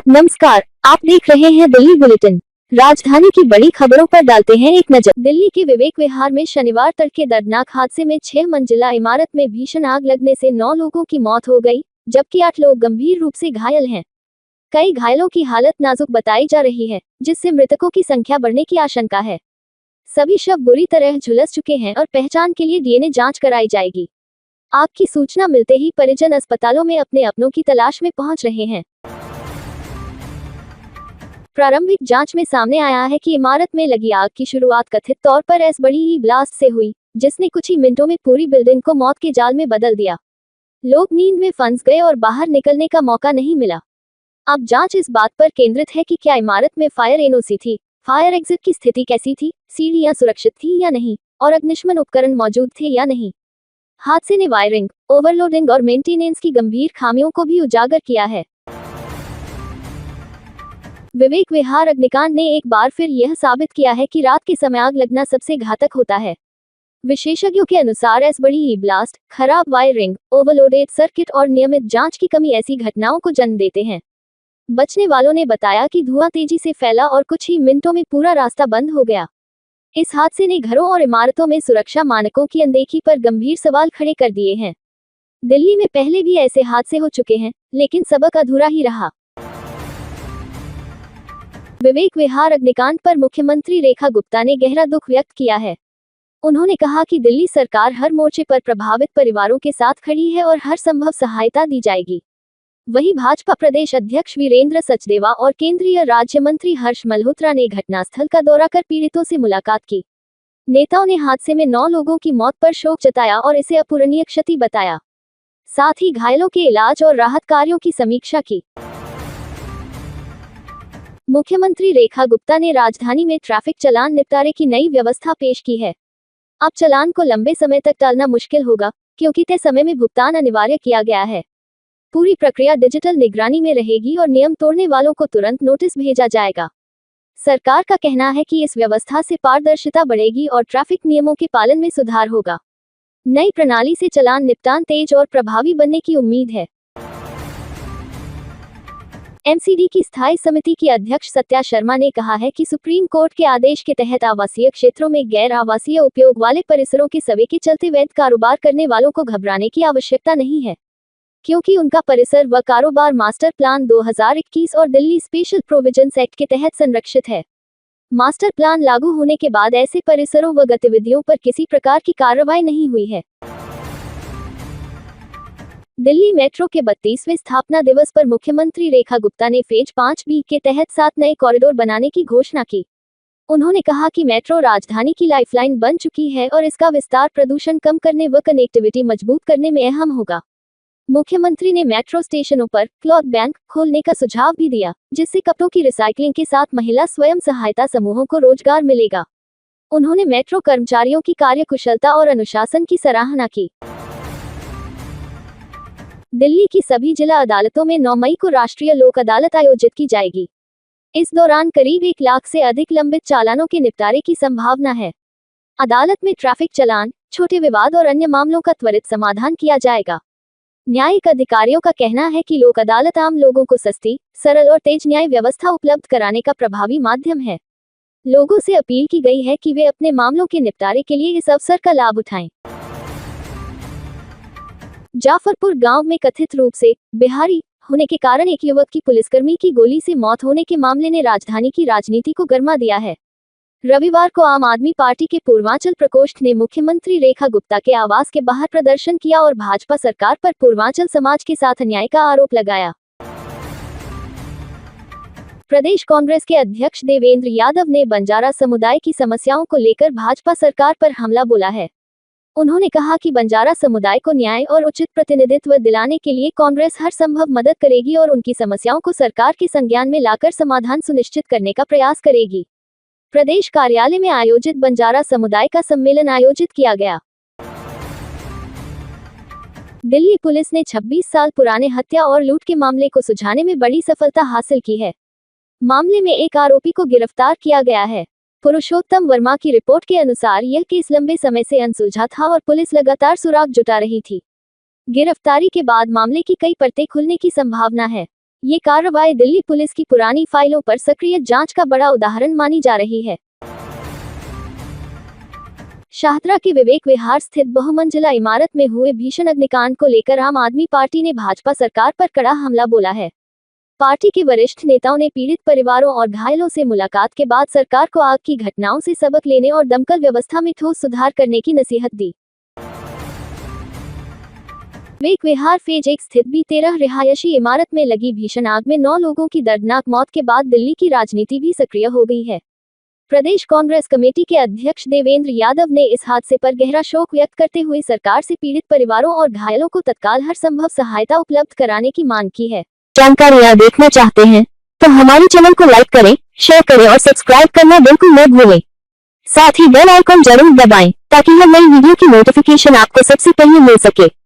नमस्कार, आप देख रहे हैं दिल्ली बुलेटिन। राजधानी की बड़ी खबरों पर डालते हैं एक नजर। दिल्ली के विवेक विहार में शनिवार तड़के दर्दनाक हादसे में 6 मंजिला इमारत में भीषण आग लगने से 9 लोगों की मौत हो गई, जबकि 8 लोग गंभीर रूप से घायल हैं। कई घायलों की हालत नाजुक बताई जा रही है, जिससे मृतकों की संख्या बढ़ने की आशंका है। सभी शव बुरी तरह झुलस चुके हैं और पहचान के लिए डीएनए जांच कराई जाएगी। आग की सूचना मिलते ही परिजन अस्पतालों में अपने अपनों की तलाश में पहुंच रहे हैं। प्रारंभिक जांच में सामने आया है कि इमारत में लगी आग की शुरुआत कथित तौर पर बड़ी ब्लास्ट से हुई, जिसने कुछ ही मिनटों में पूरी बिल्डिंग को मौत के जाल में बदल दिया। लोग नींद में फंस गए और बाहर निकलने का मौका नहीं मिला। अब जांच इस बात पर केंद्रित है कि क्या इमारत में फायर एनओसी थी, फायर एग्जिट की स्थिति कैसी थी, सीढ़ियां सुरक्षित थी या नहीं, और अग्निशमन उपकरण मौजूद थे या नहीं। हादसे ने वायरिंग, ओवरलोडिंग और मेंटेनेंस की गंभीर खामियों को भी उजागर किया है। विवेक विहार अग्निकांड ने एक बार फिर यह साबित किया है कि रात के समय आग लगना सबसे घातक होता है। विशेषज्ञों के अनुसार बड़ी ब्लास्ट, खराब वायरिंग, ओवरलोडेड सर्किट और नियमित जांच की कमी ऐसी घटनाओं को जन्म देते हैं। बचने वालों ने बताया कि धुआं तेजी से फैला और कुछ ही मिनटों में पूरा रास्ता बंद हो गया। इस हादसे ने घरों और इमारतों में सुरक्षा मानकों की अनदेखी पर गंभीर सवाल खड़े कर दिए हैं। दिल्ली में पहले भी ऐसे हादसे हो चुके हैं, लेकिन सबक अधूरा ही रहा। विवेक विहार अग्निकांड पर मुख्यमंत्री रेखा गुप्ता ने गहरा दुख व्यक्त किया है। उन्होंने कहा कि दिल्ली सरकार हर मोर्चे पर प्रभावित परिवारों के साथ खड़ी है और हर संभव सहायता दी जाएगी। वहीं भाजपा प्रदेश अध्यक्ष वीरेंद्र सचदेवा और केंद्रीय राज्य मंत्री हर्ष मल्होत्रा ने घटनास्थल का दौरा कर पीड़ितों से मुलाकात की। नेताओं ने हादसे में 9 लोगों की मौत पर शोक जताया और इसे अपूरणीय क्षति बताया। साथ ही घायलों के इलाज और राहत कार्यों की समीक्षा की। मुख्यमंत्री रेखा गुप्ता ने राजधानी में ट्रैफिक चालान निपटारे की नई व्यवस्था पेश की है। अब चालान को लंबे समय तक टालना मुश्किल होगा, क्योंकि तय समय में भुगतान अनिवार्य किया गया है। पूरी प्रक्रिया डिजिटल निगरानी में रहेगी और नियम तोड़ने वालों को तुरंत नोटिस भेजा जाएगा। सरकार का कहना है कि इस व्यवस्था से पारदर्शिता बढ़ेगी और ट्रैफिक नियमों के पालन में सुधार होगा। नई प्रणाली से चालान निपटान तेज और प्रभावी बनने की उम्मीद है। एमसीडी की स्थायी समिति की अध्यक्ष सत्या शर्मा ने कहा है कि सुप्रीम कोर्ट के आदेश के तहत आवासीय क्षेत्रों में गैर आवासीय उपयोग वाले परिसरों के सर्वे के चलते वैध कारोबार करने वालों को घबराने की आवश्यकता नहीं है, क्योंकि उनका परिसर व कारोबार मास्टर प्लान 2021 और दिल्ली स्पेशल प्रोविजंस एक्ट के तहत संरक्षित है। मास्टर प्लान लागू होने के बाद ऐसे परिसरों व गतिविधियों पर किसी प्रकार की कार्रवाई नहीं हुई है। दिल्ली मेट्रो के 32वें स्थापना दिवस पर मुख्यमंत्री रेखा गुप्ता ने फेज 5B के तहत 7 नए कॉरिडोर बनाने की घोषणा की। उन्होंने कहा कि मेट्रो राजधानी की लाइफलाइन बन चुकी है और इसका विस्तार प्रदूषण कम करने व कनेक्टिविटी मजबूत करने में अहम होगा। मुख्यमंत्री ने मेट्रो स्टेशनों पर क्लॉथ बैंक खोलने का सुझाव भी दिया, जिससे कपड़ों की रिसाइकलिंग के साथ महिला स्वयं सहायता समूहों को रोजगार मिलेगा। उन्होंने मेट्रो कर्मचारियों की कार्यकुशलता और अनुशासन की सराहना की। दिल्ली की सभी जिला अदालतों में 9 मई को राष्ट्रीय लोक अदालत आयोजित की जाएगी। इस दौरान करीब 1 लाख से अधिक लंबित चालानों के निपटारे की संभावना है। अदालत में ट्रैफिक चालान, छोटे विवाद और अन्य मामलों का त्वरित समाधान किया जाएगा। न्यायिक अधिकारियों का कहना है कि लोक अदालत आम लोगों को सस्ती, सरल और तेज न्याय व्यवस्था उपलब्ध कराने का प्रभावी माध्यम है। लोगों से अपील की गई है कि वे अपने मामलों के निपटारे के लिए इस अवसर का लाभ उठाएं। जाफरपुर गांव में कथित रूप से बिहारी होने के कारण एक युवक की पुलिसकर्मी की गोली से मौत होने के मामले ने राजधानी की राजनीति को गरमा दिया है। रविवार को आम आदमी पार्टी के पूर्वांचल प्रकोष्ठ ने मुख्यमंत्री रेखा गुप्ता के आवास के बाहर प्रदर्शन किया और भाजपा सरकार पर पूर्वांचल समाज के साथ अन्याय का आरोप लगाया। प्रदेश कांग्रेस के अध्यक्ष देवेंद्र यादव ने बंजारा समुदाय की समस्याओं को लेकर भाजपा सरकार पर हमला बोला है। उन्होंने कहा कि बंजारा समुदाय को न्याय और उचित प्रतिनिधित्व दिलाने के लिए कांग्रेस हर संभव मदद करेगी और उनकी समस्याओं को सरकार के संज्ञान में लाकर समाधान सुनिश्चित करने का प्रयास करेगी। प्रदेश कार्यालय में आयोजित बंजारा समुदाय का सम्मेलन आयोजित किया गया। दिल्ली पुलिस ने 26 साल पुराने हत्या और लूट के मामले को सुलझाने में बड़ी सफलता हासिल की है। मामले में एक आरोपी को गिरफ्तार किया गया है। पुरुषोत्तम वर्मा की रिपोर्ट के अनुसार यह केस लंबे समय से अनसुलझा था और पुलिस लगातार सुराग जुटा रही थी। गिरफ्तारी के बाद मामले की कई परतें खुलने की संभावना है। ये कार्रवाई दिल्ली पुलिस की पुरानी फाइलों पर सक्रिय जांच का बड़ा उदाहरण मानी जा रही है। शाहतरा के विवेक विहार स्थित बहुमंजिला इमारत में हुए भीषण अग्निकांड को लेकर आम आदमी पार्टी ने भाजपा सरकार पर कड़ा हमला बोला है। पार्टी के वरिष्ठ नेताओं ने पीड़ित परिवारों और घायलों से मुलाकात के बाद सरकार को आग की घटनाओं से सबक लेने और दमकल व्यवस्था में ठोस सुधार करने की नसीहत दी। विवेक विहार फेज 1 स्थित B13 रिहायशी इमारत में लगी भीषण आग में 9 लोगों की दर्दनाक मौत के बाद दिल्ली की राजनीति भी सक्रिय हो गई है। प्रदेश कांग्रेस कमेटी के अध्यक्ष देवेंद्र यादव ने इस हादसे पर गहरा शोक व्यक्त करते हुए सरकार से पीड़ित परिवारों और घायलों को तत्काल हर संभव सहायता उपलब्ध कराने की मांग की है। जानकारियाँ देखना चाहते हैं तो हमारे चैनल को लाइक करें, शेयर करें और सब्सक्राइब करना बिल्कुल न भूलें। साथ ही बेल आइकन जरूर दबाएं ताकि हर नई वीडियो की नोटिफिकेशन आपको सबसे पहले मिल सके।